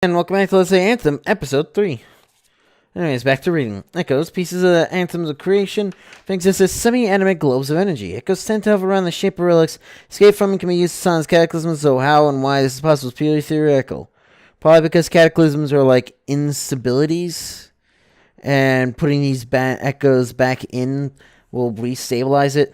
And welcome back to Let's Say Anthem, Episode 3. Anyways, back to reading. Echoes, pieces of the Anthems of creation, exist as semi-animate globes of energy. Echoes tend to hover around the shape of relics, escape from and can be used to silence cataclysms, though how and why this is possible is purely theoretical. Probably because cataclysms are like instabilities, and putting these echoes back in will restabilize it,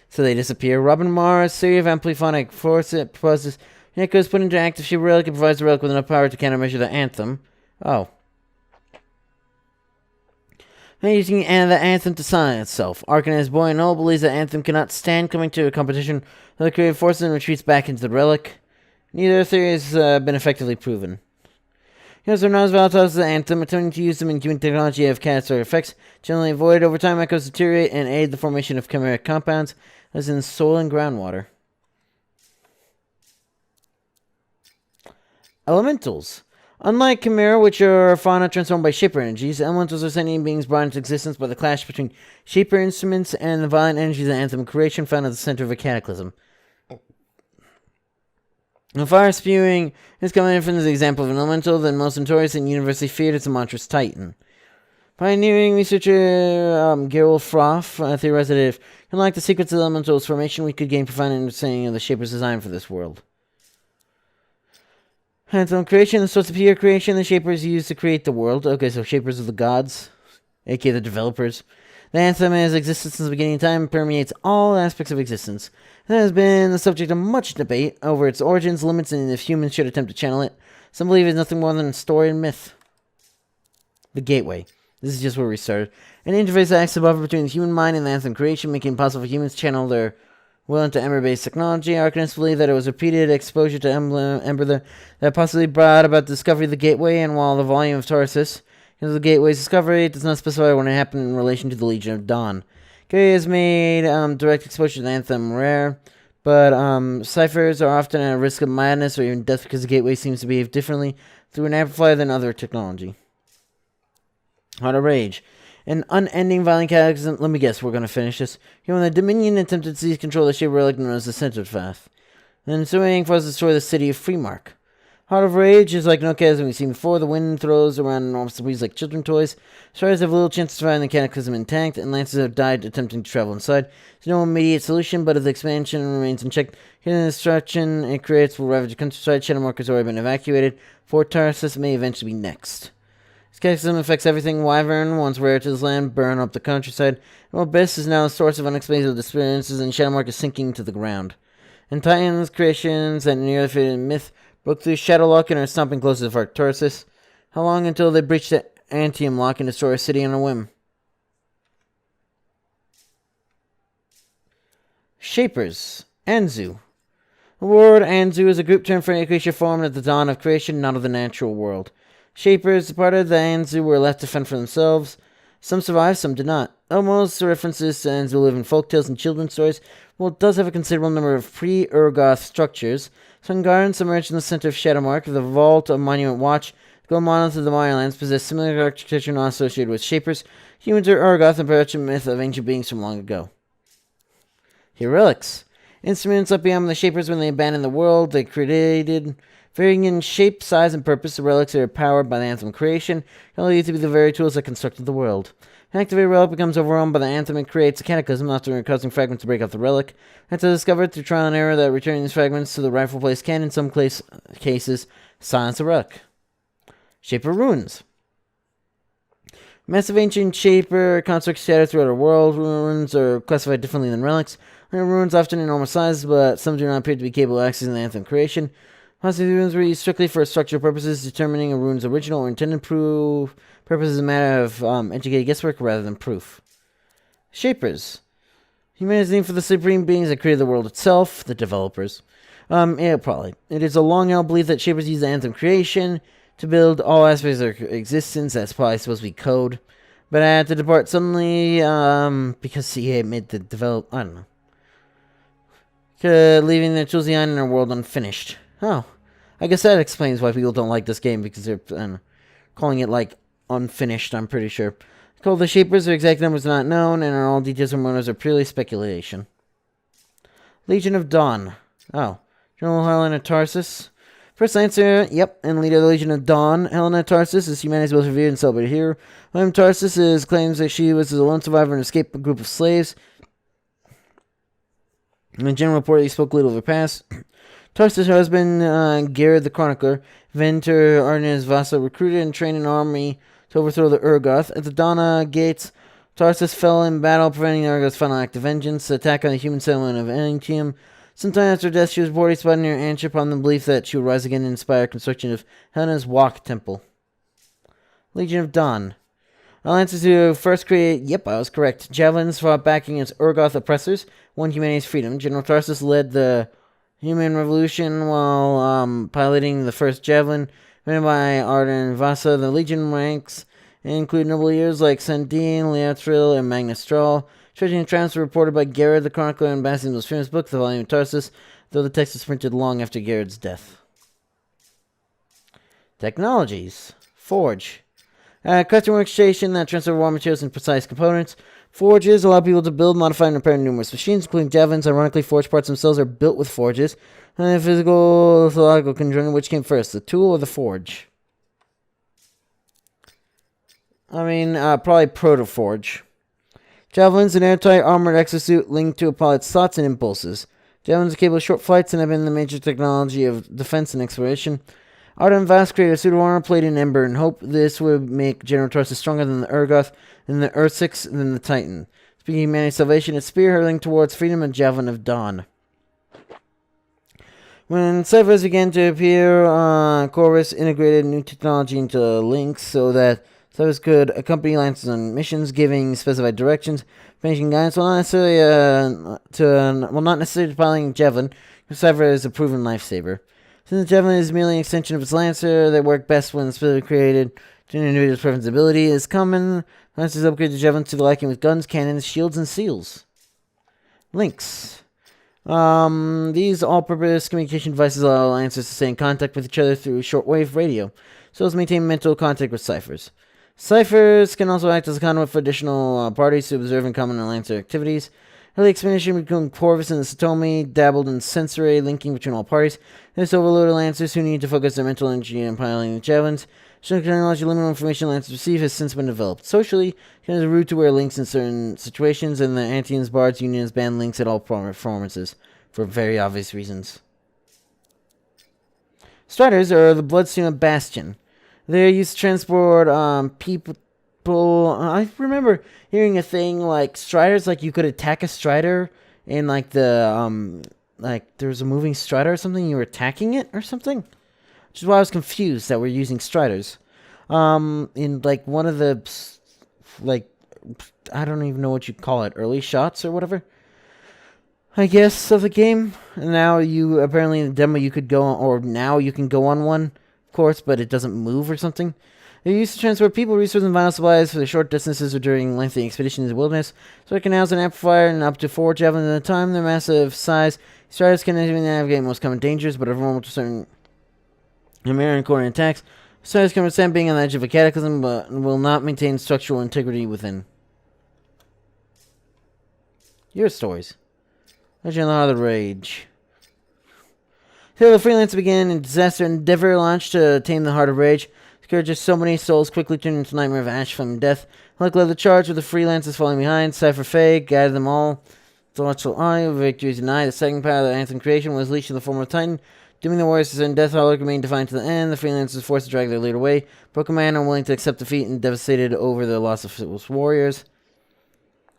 so they disappear. Robin Mars' theory of ampliphonic force proposes the echo is put into active shape relic and provides the relic with enough power to countermeasure the Anthem. Oh. Using the Anthem to silence itself. Arcanist Boy Null believes that Anthem cannot stand coming to a competition with the creative forces and retreats back into the relic. Neither theory has been effectively proven. Heroes are not as volatile as the Anthem, attempting to use them in human technology have catastrophic effects, generally avoided. Over time, echoes deteriorate and aid the formation of chimeric compounds, as in soil and groundwater. Elementals. Unlike Chimera, which are fauna transformed by Shaper energies, elementals are sentient beings brought into existence by the clash between Shaper instruments and the violent energies of Anthem creation found at the center of a cataclysm. The fire spewing is coming in from the example of an elemental, then most notorious and universally feared is the monstrous Titan. Pioneering researcher Gerald Froth theorized that if, unlike the secrets of the elemental's formation, we could gain profound understanding of the Shaper's design for this world. Anthem creation, the source of pure creation the Shapers used to create the world. Okay, so Shapers are the gods, aka the developers. The Anthem has existed since the beginning of time and permeates all aspects of existence. It has been the subject of much debate over its origins, limits, and if humans should attempt to channel it. Some believe it's nothing more than a story and myth. The Gateway. This is just where we started. An interface that acts above between the human mind and the Anthem creation, making it possible for humans to channel their will into Ember-based technology. Arcanists believe that it was repeated exposure to Ember that possibly brought about the discovery of the Gateway, and while the volume of Tauruses the Gateway's discovery, it does not specify when it happened in relation to the Legion of Dawn. Gary has made direct exposure to the Anthem rare, but ciphers are often at a risk of madness or even death because the Gateway seems to behave differently through an amplifier than other technology. Heart of Rage. An unending violent cataclysm. Let me guess, we're going to finish this. Here, when the Dominion attempted to seize control of the Shaper relic known as the Centered Path. Then ensuing for us to destroy the city of Freemark. Heart of Rage is like no chasm we've seen before. The wind throws around enormous debris like children's toys. Stars have little chance of surviving the cataclysm intact, and lances have died attempting to travel inside. There's no immediate solution, but if the expansion remains unchecked, the destruction it creates will ravage the countryside. Shadowmark has already been evacuated. Fort Tarsus may eventually be next. This cataclysm affects everything. Wyvern, once rare to this land, burn up the countryside. And Abyss is now a source of unexplainable experiences, and Shadowmark is sinking to the ground. And Titan's creations that nearly faded myth broke through Shadowlock and are stomping closer to Fort Tarsus. How long until they breach the Anthem lock and destroy a city on a whim? Shapers. Anzu. The word Anzu is a group term for any creature formed at the dawn of creation, not of the natural world. Shapers, part of the Anzu, were left to fend for themselves. Some survived, some did not. Almost references to Anzu live in folktales and children's stories. Well, it does have a considerable number of pre-Urgoth structures. Some gardens emerged in the center of Shadowmark. The Vault of Monument Watch, the Gold Monolith of the Mirelands, possess similar architecture not associated with Shapers. Humans are Urgoth and perpetuate myth of ancient beings from long ago. Here, relics. Instruments left behind the Shapers when they abandoned the world they created. Varying in shape, size, and purpose, the relics are powered by the Anthem creation, can only to be the very tools that constructed the world. An activated relic becomes overwhelmed by the Anthem and creates a cataclysm, often causing fragments to break off the relic. It's discovered through trial and error that returning these fragments to the rightful place can, in some cases, silence the relic. Shaper ruins. Massive ancient Shaper constructs scattered throughout our world. Ruins are classified differently than relics. Ruins often enormous sizes, but some do not appear to be capable of accessing the Anthem creation. Possibly runes were used strictly for structural purposes. Determining a rune's original or intended purpose is a matter of educated guesswork rather than proof. Shapers. Humanity's name for the supreme beings that created the world itself, the developers. Yeah, probably. It is a long-held belief that Shapers use the Anthem creation to build all aspects of their existence. That's probably supposed to be code. But I had to depart suddenly, because CA made the I don't know. Leaving their tools behind in our world unfinished. Oh, I guess that explains why people don't like this game, because they're calling it, like, unfinished, I'm pretty sure. Called the Shapers, their exact numbers are not known, and all details or motives are purely speculation. Legion of Dawn. Oh, General Harlan of Tarsus. First Lancer, yep, and leader of the Legion of Dawn. Helena Tarsus is humanity's most revered and celebrated hero. William Tarsus claims that she was a lone survivor and escaped a group of slaves. In the general report, he spoke little of her past. Tarsus' husband, Garrett the Chronicler, Venter Arnes Vasa, recruited and trained an army to overthrow the Urgoth. At the Donna Gates, Tarsus fell in battle, preventing the Urgoth's final act of vengeance, the attack on the human settlement of Anthem. Sometime after her death, she was boarded spotted near Antrim on the belief that she would rise again and inspire construction of Helena's Walk Temple. Legion of Dawn. Lancers who first created, yep, I was correct, javelins fought back against Urgoth oppressors, won humanity's freedom. General Tarsus led the Human Revolution while piloting the first javelin, made by Arden Vasa. The Legion ranks include noble leaders like Sandine, Leotril, and Magnus Strahl. Treasury triumphs were reported by Garrett the Chronicler in Bastion's most famous book, The Volume of Tarsus, though the text was printed long after Garrett's death. Technologies. Forge. Custom workstation that transfer raw materials and precise components. Forges allow people to build, modify, and repair numerous machines, including javelins. Ironically, forge parts themselves are built with forges. And the physical, theological conjoining, which came first, the tool or the forge? Probably proto-forge. Javelins, an airtight armored exosuit linked to a pilot's thoughts and impulses. Javelins are capable of short flights and have been the major technology of defense and exploration. Arden Vast created a suit of armor plated in ember and hope. This would make General Tarsus stronger than the Urgoth, than the Ursix, than the Titan. Speaking of humanity's salvation, its spear hurling towards freedom and javelin of dawn. When ciphers began to appear, Corvus integrated new technology into links so that ciphers could accompany lancers on missions, giving specified directions, finishing guidance, while not necessarily to piloting javelin. The cipher is a proven lifesaver. Since the javelin is merely an extension of its lancer, they work best when specifically created to an individual's preference ability. It is common lancers upgrade the javelin to the liking with guns, cannons, shields, and seals. Links. These all-purpose communication devices allow lancers to stay in contact with each other through shortwave radio, so as to maintain mental contact with ciphers. Ciphers can also act as a conduit for additional parties to observe and comment on lancer activities. Early expedition between Corvus and the Satomi dabbled in sensory linking between all parties. This overloaded lancers who need to focus their mental energy on piloting the javelins. Showing technology limited information lancers receive has since been developed. Socially, it is a route to wear links in certain situations, and the Antians, Bards, Unions ban links at all performances, for very obvious reasons. Striders are the bloodstream of Bastion. They're used to transport people. I remember hearing a thing like Striders, like you could attack a Strider in like the like there was a moving Strider or something, you were attacking it or something. Which is why I was confused that we're using Striders. In like one of the like I don't even know what you call it, early shots or whatever, I guess, of the game. And now you apparently in the demo you could go on, or now you can go on one, of course, but it doesn't move or something. They used to transport people, resources, and vital supplies for the short distances or during lengthy expeditions in the wilderness. So it can house an amplifier and up to 4 javelins at a time. Their massive size, Striders can even navigate most common dangers, but are vulnerable to certain American core attacks. Striders can withstand being on the edge of a cataclysm, but will not maintain structural integrity within. Your stories. Legend of the Heart of the Rage. Here the freelance began in disaster endeavor launched to tame the Heart of Rage. Scourge of so many souls quickly turned into nightmare of ash from death. Luck led the charge with the freelancers falling behind. Cypher Faye guided them all. The watchful eye of victory is denied. The second power of the Anthem creation was leashed in the form of Titan. Dooming the warriors to certain death, Harlock remained defiant to the end. The freelancers forced to drag their leader away. Broken man unwilling to accept defeat and devastated over the loss of his warriors.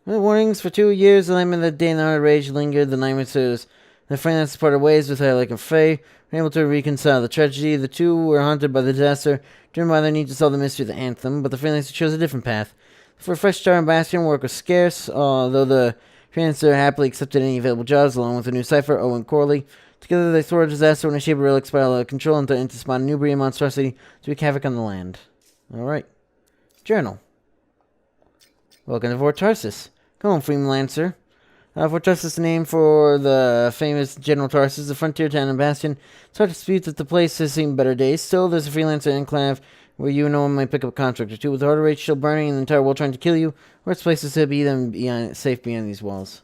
With warnings for 2 years, the nightmare of the day and the Heart of Rage lingered. The nightmares the freelancers parted ways with Harlock and Faye. Able to reconcile the tragedy. The two were haunted by the disaster, driven by their need to solve the mystery of the Anthem, but the freelancer chose a different path. For a fresh start in Bastion, work was scarce, although the freelancer happily accepted any available jobs, along with a new cipher, Owen Corley. Together they thwarted disaster when a shape of relic spiraled out of control and threatened to spawn a new breed of monstrosity to wreak havoc on the land. Alright. Journal. Welcome to Fort Tarsus. Come on, Freelancer. Fort Tarsus is the name for the famous General Tarsus, the frontier town in Bastion. It's hard to dispute that the place has seen better days. Still, there's a freelancer enclave where you and no one might pick up a contract or two. With the Heart of Rage still burning and the entire world trying to kill you, worst places to be than safe behind these walls.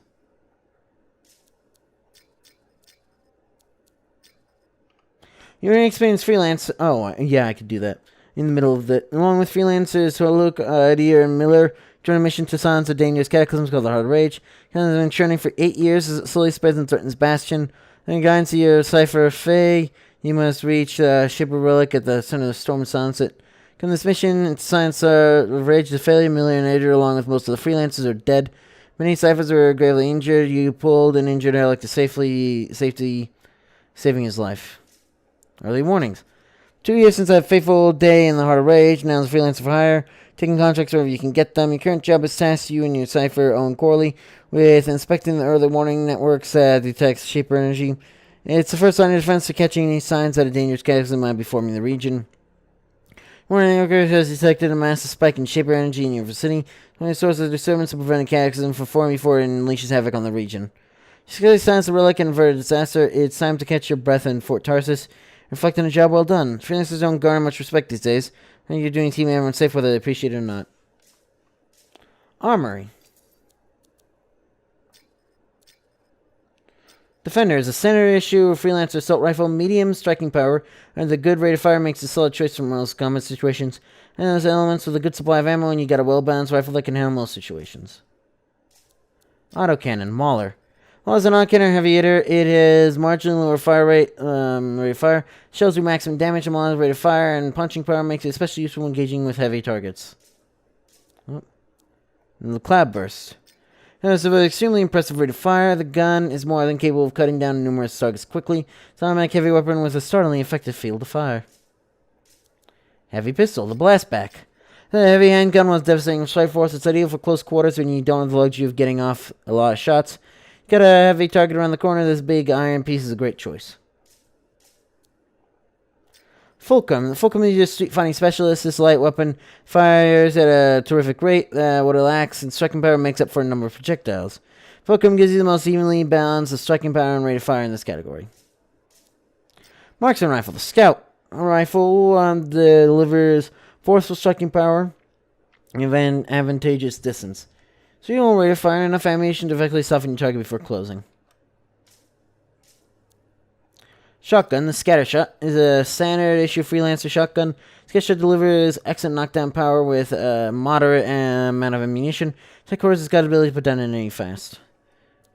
You're an experienced freelance. Oh, yeah, I could do that. In the middle of the... Along with freelancers Luke, Adier, and Miller, join a mission to silence a dangerous cataclysm called the Heart of Rage. It has been churning for 8 years as it slowly spreads and threatens Bastion. Then guidance to your Cypher Fae, you must reach Shaper Relic at the center of the storm and silence it. Come this mission, it's silence Rage the failure. Miller and Adier, along with most of the freelancers, are dead. Many Cyphers were gravely injured. You pulled an injured Relic to safety, saving his life. Early warnings. 2 years since that fateful day in the Heart of Rage. Now as a freelancer for hire. Taking contracts wherever you can get them. Your current job is tasked you and your Cypher, Owen Corley, with inspecting the early warning networks that detects Shaper energy. It's the first line of defense for catching any signs that a dangerous cataclysm might be forming in the region. Warning network has detected a massive spike in Shaper energy in your vicinity. The only source of disturbance to prevent a cataclysm from forming before it unleashes havoc on the region. Securely silence the relic and avert a disaster. It's time to catch your breath in Fort Tarsus. Reflecting a job well done. Freelancers don't garner much respect these days. I think you're doing team everyone safe whether they appreciate it or not. Armory. Defender is a center issue freelancer assault rifle, medium striking power, and the good rate of fire makes a solid choice for most combat situations. And those elements with a good supply of ammo, and you got a well-balanced rifle that can handle most situations. Autocannon, Mauler. Well, as an autocannon heavy hitter, it has marginally lower fire rate of fire, shells do maximum damage, and moderate rate of fire, and punching power makes it especially useful when engaging with heavy targets. Oh. And the Cloud Burst. It has an extremely impressive rate of fire. The gun is more than capable of cutting down numerous targets quickly. It's an automatic heavy weapon with a startlingly effective field of fire. Heavy Pistol, the Blastback. The heavy handgun was devastating strike force. It's ideal for close quarters when you don't have the luxury of getting off a lot of shots. Got a heavy target around the corner. This big iron piece is a great choice. Fulcrum. The Fulcrum is a street fighting specialist. This light weapon fires at a terrific rate. What it lacks in striking power makes up for a number of projectiles. Fulcrum gives you the most evenly balanced striking power and rate of fire in this category. Marksman Rifle. The Scout Rifle delivers forceful striking power and advantageous distance. So you won't rate of fire enough ammunition to directly soften your target before closing. Shotgun, the Scattershot, is a standard issue freelancer shotgun. Scattershot delivers excellent knockdown power with a moderate amount of ammunition. Of course, it's got the ability to put down an enemy fast.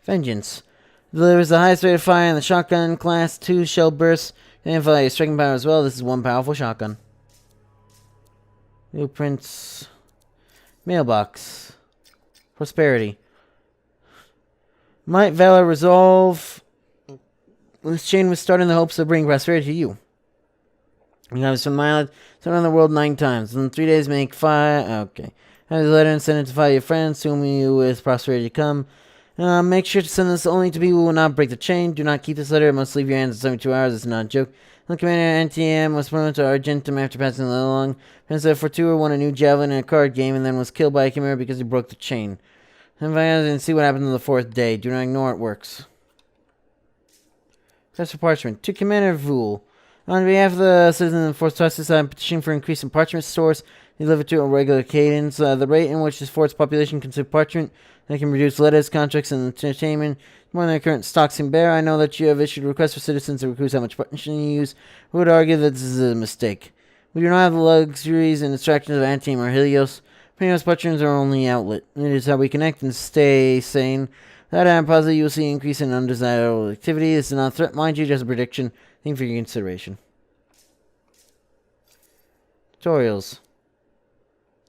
Vengeance delivers the highest rate of fire in the shotgun class, 2 shell bursts, and amplify striking power as well. This is one powerful shotgun. Blueprints. Mailbox. Prosperity. Might, Valor, Resolve. This chain was started in the hopes of bringing prosperity to you. You have some mileage. Send around the world 9 times. In 3 days, make 5. Okay. Have a letter and send it to 5 of your friends, to whom you with prosperity come. Make sure to send this only to people who will not break the chain. Do not keep this letter. It must leave your hands in 72 hours. It's not a joke. The commander Anthem was promoted to Argentum after passing the letter along. Prince Fortuna won a new javelin in a card game and then was killed by a chimera because he broke the chain. And see what happens on the 4th day. Do not ignore it works. That's for parchment. To Commander Vul. On behalf of the citizens of Fort Tarsus, I'm petitioning for increase in parchment stores delivered to a regular cadence. The rate in which this fort's population consumes parchment that can reduce letters, contracts, and entertainment more than their current stocks can bear. I know that you have issued requests for citizens to reduce how much parchment you use. Who would argue that this is a mistake? We do not have the luxuries and distractions of Anthem or Helios. Premium parchments are our only outlet. It is how we connect and stay sane. That I'm positive you will see an increase in undesirable activity. This is not a threat, mind you, just a prediction. Thank you for your consideration. Tutorials.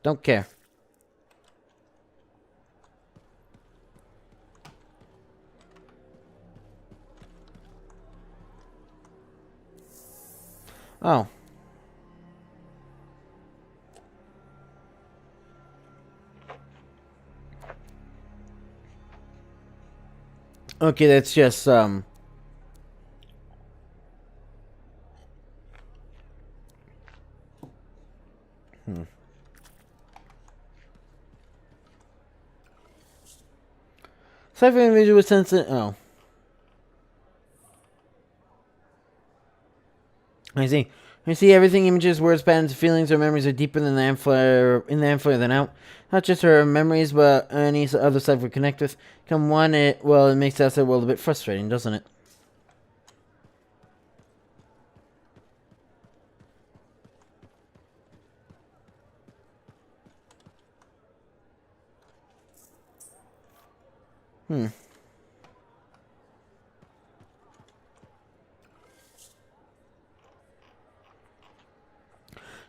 Don't care. Oh. Okay, that's just, Hmm. Zyphreium visual sensor. Oh. I see. I see everything, images, words, patterns, feelings, or memories are deeper than the amplifier than out. Not just her memories, but any other side we connect with. Come one, it makes the outside world a bit frustrating, doesn't it?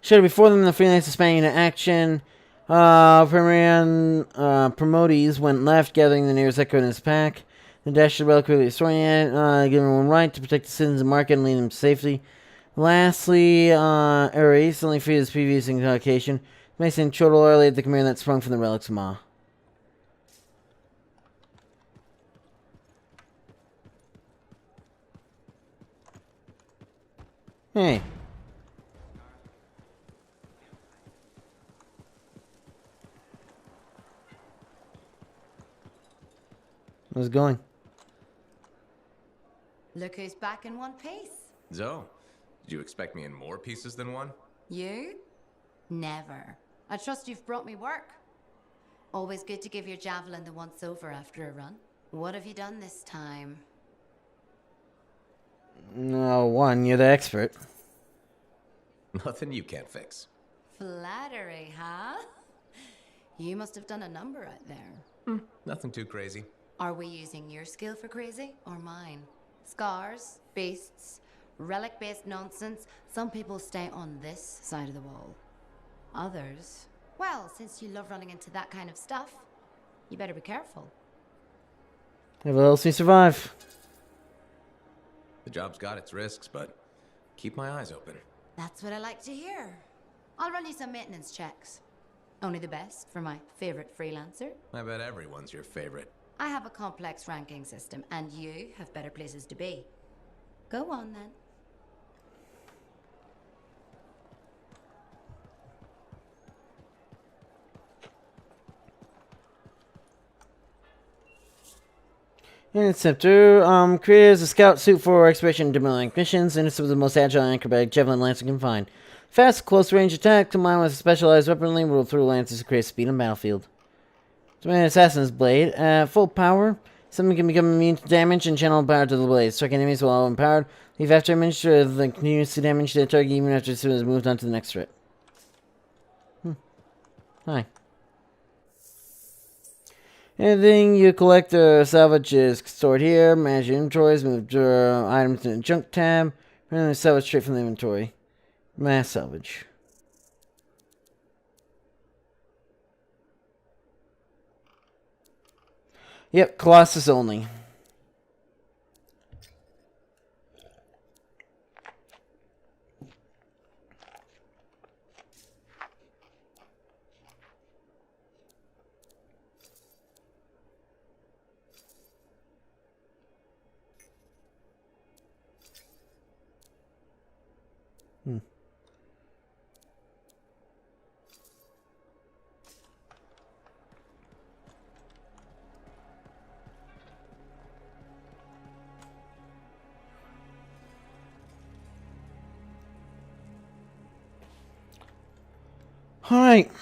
Shudder before them, the freelance spanning into action. Promotes went left, gathering the nearest echo in his pack. The dash is relatively destroying it, giving one right to protect the citizens of the market and lead them to safety. Lastly, Eri suddenly freed his previous invocation, making total early at the command that sprung from the relics of Ma. Hey. How's it going? Look who's back in one piece. Zoe, did you expect me in more pieces than one? You? Never. I trust you've brought me work. Always good to give your javelin the once over after a run. What have you done this time? No, one, you're the expert. Nothing you can't fix. Flattery, huh? You must have done a number out there. Nothing too crazy. Are we using your skill for crazy or mine? Scars, beasts, relic-based nonsense. Some people stay on this side of the wall. Others, well, since you love running into that kind of stuff, you better be careful. Never else me survive. The job's got its risks, but keep my eyes open. That's what I like to hear. I'll run you some maintenance checks. Only the best for my favorite freelancer. I bet everyone's your favorite. I have a complex ranking system, and you have better places to be. Go on, then. Interceptor creates a scout suit for expedition demolition missions, and it's the most agile and acrobatic javelin lancer can find. Fast, close-range attack combined with a specialized weaponry will through lancers to create speed on battlefield. It's an assassin's blade. At full power, something can become immune to damage and channel power to the blade. Strike enemies while empowered. Leave after image to the continuous damage to the target even after the suit has moved on to the next threat. Hi. Anything you collect or salvage is stored here. Manage your inventories. Move items in the junk tab. Randomly salvage straight from the inventory. Mass salvage. Yep, Colossus only. Alright.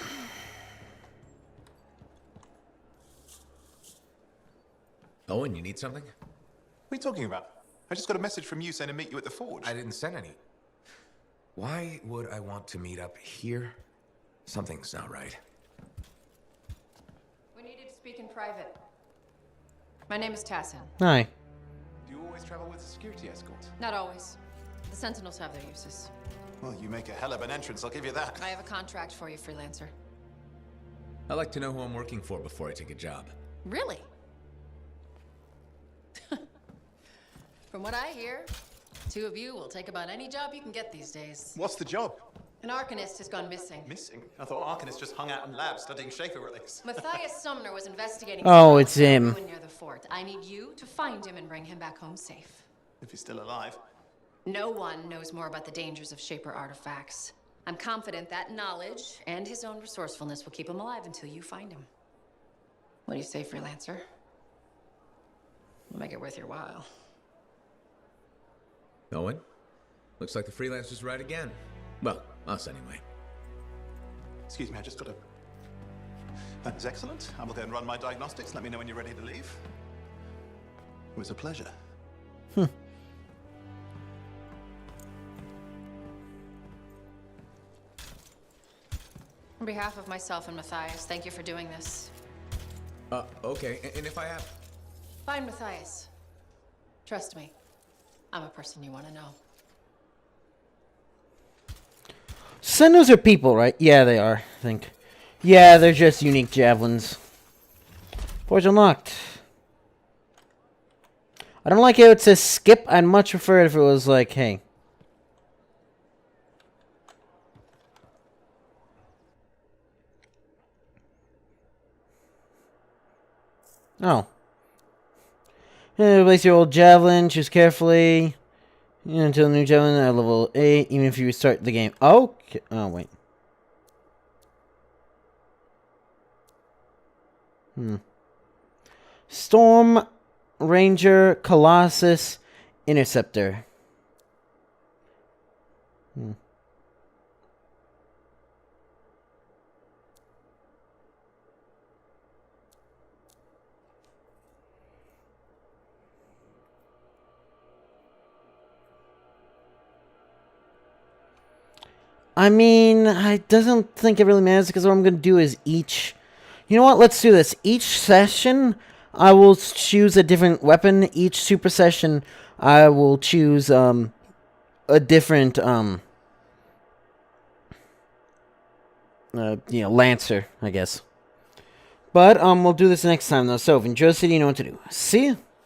Owen, you need something? What are you talking about? I just got a message from you saying to meet you at the forge. I didn't send any. Why would I want to meet up here? Something's not right. We needed to speak in private. My name is Tassin. Hi. Do you always travel with a security escort? Not always. The Sentinels have their uses. Well, you make a hell of an entrance, I'll give you that. I have a contract for you, freelancer. I like to know who I'm working for before I take a job. Really? From what I hear, two of you will take about any job you can get these days. What's the job? An Arcanist has gone missing. Missing? I thought Arcanists just hung out in labs studying Shaper relics. Matthias Sumner was investigating Oh, it's him. near the fort. I need you to find him and bring him back home safe. If he's still alive. No one knows more about the dangers of Shaper artifacts. I'm confident that knowledge and his own resourcefulness will keep him alive until you find him. What do you say, freelancer? We'll make it worth your while. Owen? Looks like the freelancer's right again. Well, us anyway. Excuse me, I just got a... That is excellent. I will go and run my diagnostics. Let me know when you're ready to leave. It was a pleasure. On behalf of myself and Matthias, thank you for doing this. Okay, and if I have... Fine, Matthias. Trust me. I'm a person you want to know. Sendos are people, right? Yeah, they are, I think. Yeah, they're just unique javelins. Forge unlocked. I don't like how it says skip. I'd much prefer it if it was like, hey. Oh. Replace your old javelin. Choose carefully. Until new javelin at level 8, even if you restart the game. Oh, okay. Oh, wait. Storm Ranger Colossus Interceptor. I mean, I doesn't think it really matters because what I'm going to do is each... You know what? Let's do this. Each session, I will choose a different weapon. Each super session, I will choose a different, Lancer, I guess. But, we'll do this next time, though. So, if you enjoyed this video, you know what to do. See ya!